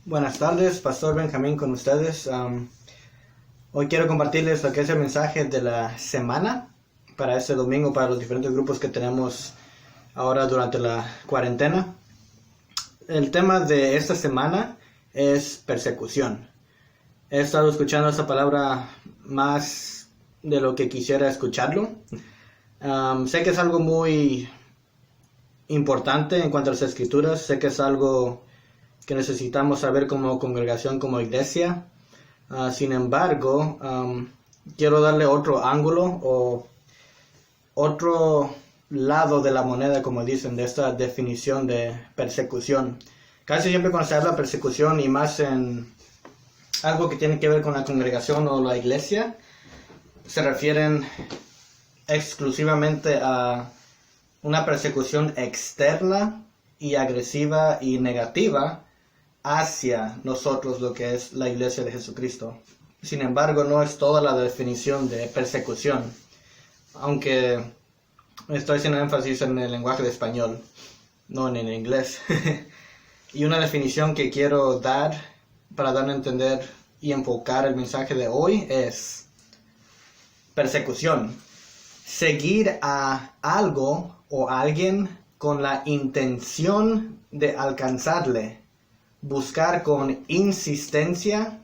Buenas tardes, Pastor Benjamín con ustedes. Hoy quiero compartirles lo que es el mensaje de la semana para este domingo, para los diferentes grupos que tenemos ahora durante la cuarentena. El tema de esta semana es persecución. He estado escuchando esta palabra más de lo que quisiera escucharlo. Sé que es algo muy importante en cuanto a las escrituras, sé que es algo que necesitamos saber como congregación, como iglesia. Sin embargo, quiero darle otro ángulo o otro lado de la moneda, como dicen, de esta definición de persecución. Casi siempre cuando se habla de persecución, y más en algo que tiene que ver con la congregación o la iglesia, se refieren exclusivamente a una persecución externa y agresiva y negativa hacia nosotros, lo que es la iglesia de Jesucristo. Sin embargo, no es toda la definición de persecución, aunque estoy haciendo énfasis en el lenguaje de español, no en el inglés. Y una definición que quiero dar para dar a entender y enfocar el mensaje de hoy es persecución: seguir a algo o a alguien con la intención de alcanzarle, buscar con insistencia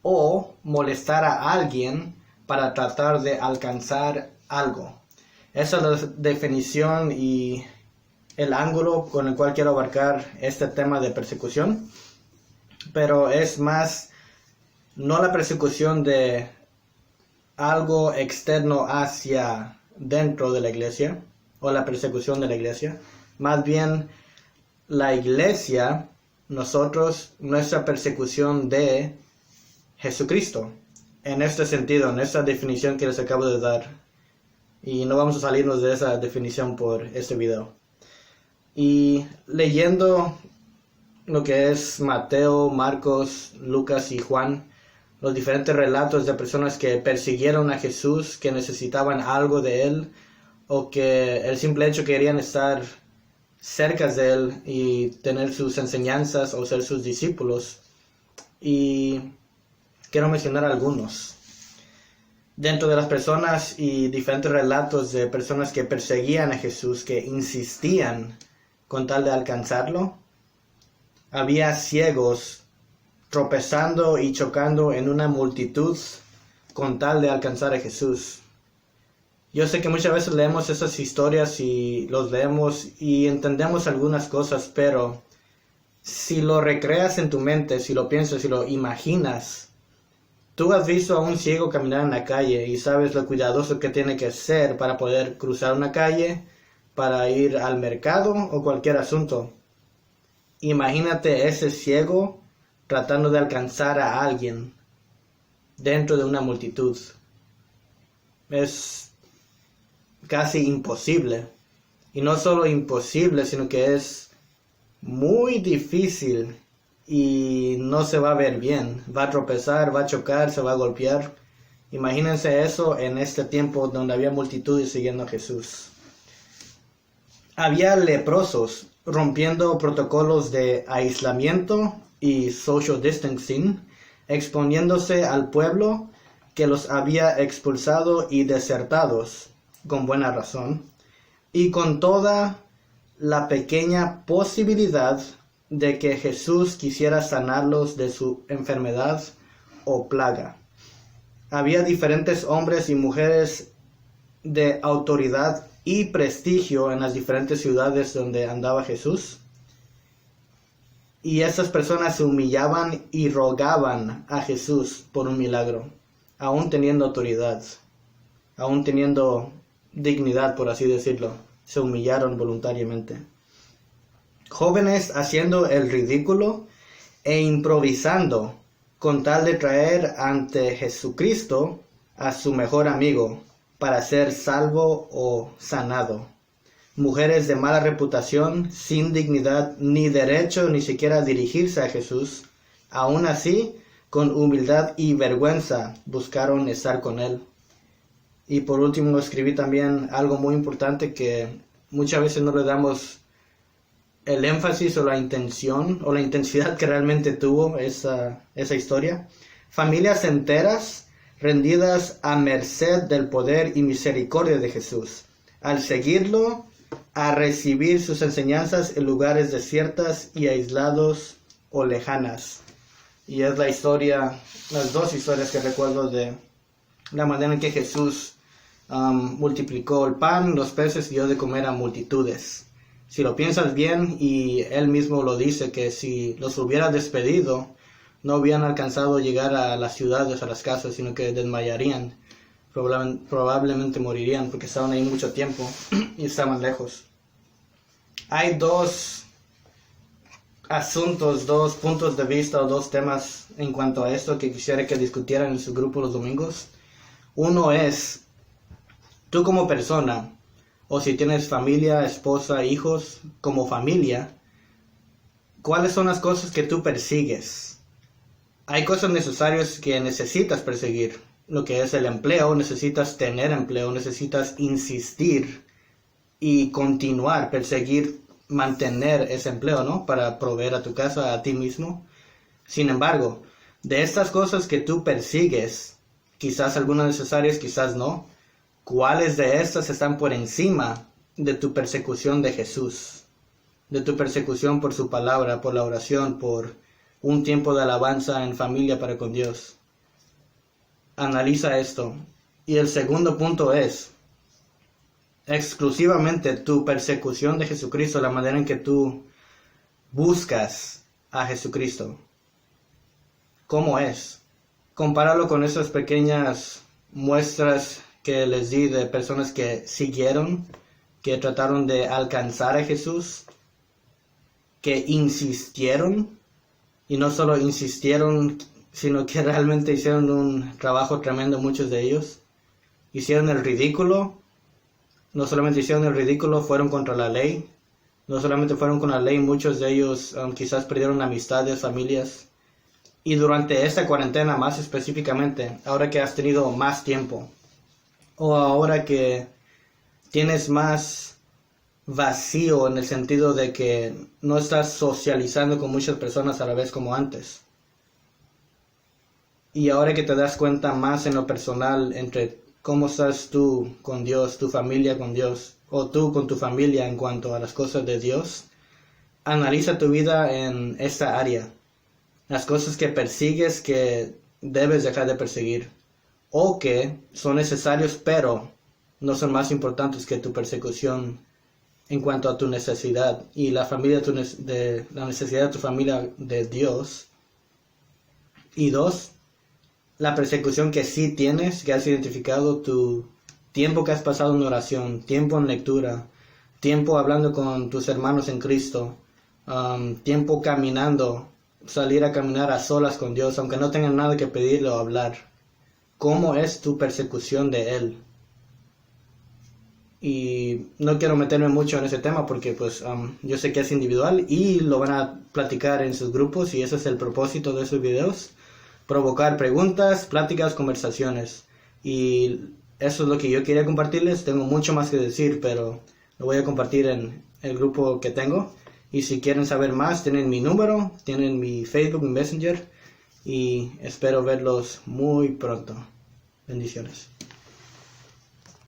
o molestar a alguien para tratar de alcanzar algo. Esa es la definición y el ángulo con el cual quiero abarcar este tema de persecución. Pero es más, no la persecución de algo externo hacia dentro de la iglesia o la persecución de la iglesia, más bien la iglesia, nosotros, nuestra persecución de Jesucristo, en este sentido, en esta definición que les acabo de dar, y no vamos a salirnos de esa definición por este video. Y leyendo lo que es Mateo, Marcos, Lucas y Juan, los diferentes relatos de personas que persiguieron a Jesús, que necesitaban algo de él, o que el simple hecho que querían estar cerca de él y tener sus enseñanzas o ser sus discípulos. Y quiero mencionar algunos. Dentro de las personas y diferentes relatos de personas que perseguían a Jesús, que insistían con tal de alcanzarlo, había ciegos tropezando y chocando en una multitud con tal de alcanzar a Jesús. Yo sé que muchas veces leemos esas historias y los leemos y entendemos algunas cosas, pero si lo recreas en tu mente, si lo piensas, si lo imaginas, tú has visto a un ciego caminar en la calle y sabes lo cuidadoso que tiene que ser para poder cruzar una calle, para ir al mercado o cualquier asunto. Imagínate ese ciego tratando de alcanzar a alguien dentro de una multitud. Es casi imposible. Y no solo imposible, sino que es muy difícil y no se va a ver bien. Va a tropezar, va a chocar, se va a golpear. Imagínense eso en este tiempo donde había multitudes siguiendo a Jesús. Había leprosos rompiendo protocolos de aislamiento y social distancing, exponiéndose al pueblo que los había expulsado y desertados, con buena razón, y con toda la pequeña posibilidad de que Jesús quisiera sanarlos de su enfermedad o plaga. Había diferentes hombres y mujeres de autoridad y prestigio en las diferentes ciudades donde andaba Jesús, y esas personas se humillaban y rogaban a Jesús por un milagro, aún teniendo autoridad, aún teniendo dignidad, por así decirlo. Se humillaron voluntariamente. Jóvenes haciendo el ridículo e improvisando con tal de traer ante Jesucristo a su mejor amigo para ser salvo o sanado. Mujeres de mala reputación, sin dignidad ni derecho ni siquiera a dirigirse a Jesús, aún así, con humildad y vergüenza, buscaron estar con él. Y por último escribí también algo muy importante que muchas veces no le damos el énfasis o la intención o la intensidad que realmente tuvo esa historia. Familias enteras rendidas a merced del poder y misericordia de Jesús, al seguirlo, a recibir sus enseñanzas en lugares desiertas y aislados o lejanas. Y es la historia, las dos historias que recuerdo de la manera en que Jesús multiplicó el pan, los peces y dio de comer a multitudes. Si lo piensas bien, y él mismo lo dice, que si los hubiera despedido, no hubieran alcanzado a llegar a las ciudades, a las casas, sino que desmayarían. Probablemente morirían porque estaban ahí mucho tiempo y estaban lejos. Hay dos asuntos, dos puntos de vista o dos temas en cuanto a esto que quisiera que discutieran en su grupo los domingos. Uno es, tú como persona, o si tienes familia, esposa, hijos, como familia, ¿cuáles son las cosas que tú persigues? Hay cosas necesarias que necesitas perseguir. Lo que es el empleo, necesitas tener empleo, necesitas insistir y continuar, perseguir, mantener ese empleo, ¿no? Para proveer a tu casa, a ti mismo. Sin embargo, de estas cosas que tú persigues, quizás algunas necesarias, quizás no, ¿cuáles de estas están por encima de tu persecución de Jesús? De tu persecución por su palabra, por la oración, por un tiempo de alabanza en familia para con Dios. Analiza esto. Y el segundo punto es exclusivamente tu persecución de Jesucristo, la manera en que tú buscas a Jesucristo. ¿Cómo es? Compáralo con esas pequeñas muestras que les di de personas que siguieron, que trataron de alcanzar a Jesús, que insistieron, y no solo insistieron, sino que realmente hicieron un trabajo tremendo. Muchos de ellos hicieron el ridículo. No solamente hicieron el ridículo, fueron contra la ley. No solamente fueron con la ley, muchos de ellos quizás perdieron amistades, familias. Y durante esta cuarentena más específicamente, ahora que has tenido más tiempo, o ahora que tienes más vacío en el sentido de que no estás socializando con muchas personas a la vez como antes. Y ahora que te das cuenta más en lo personal entre cómo estás tú con Dios, tu familia con Dios, o tú con tu familia en cuanto a las cosas de Dios, analiza tu vida en esta área. Las cosas que persigues que debes dejar de perseguir, o que son necesarios pero no son más importantes que tu persecución en cuanto a tu necesidad y la familia de la necesidad de tu familia de Dios. Y dos, la persecución que sí tienes, que has identificado, tu tiempo que has pasado en oración, tiempo en lectura, tiempo hablando con tus hermanos en Cristo, tiempo caminando, salir a caminar a solas con Dios, aunque no tengan nada que pedirle o hablar. ¿Cómo es tu persecución de Él? Y no quiero meterme mucho en ese tema porque pues yo sé que es individual y lo van a platicar en sus grupos, y ese es el propósito de esos videos. Provocar preguntas, pláticas, conversaciones. Y eso es lo que yo quería compartirles. Tengo mucho más que decir, pero lo voy a compartir en el grupo que tengo. Y si quieren saber más, tienen mi número, tienen mi Facebook, mi Messenger. Y espero verlos muy pronto. Bendiciones.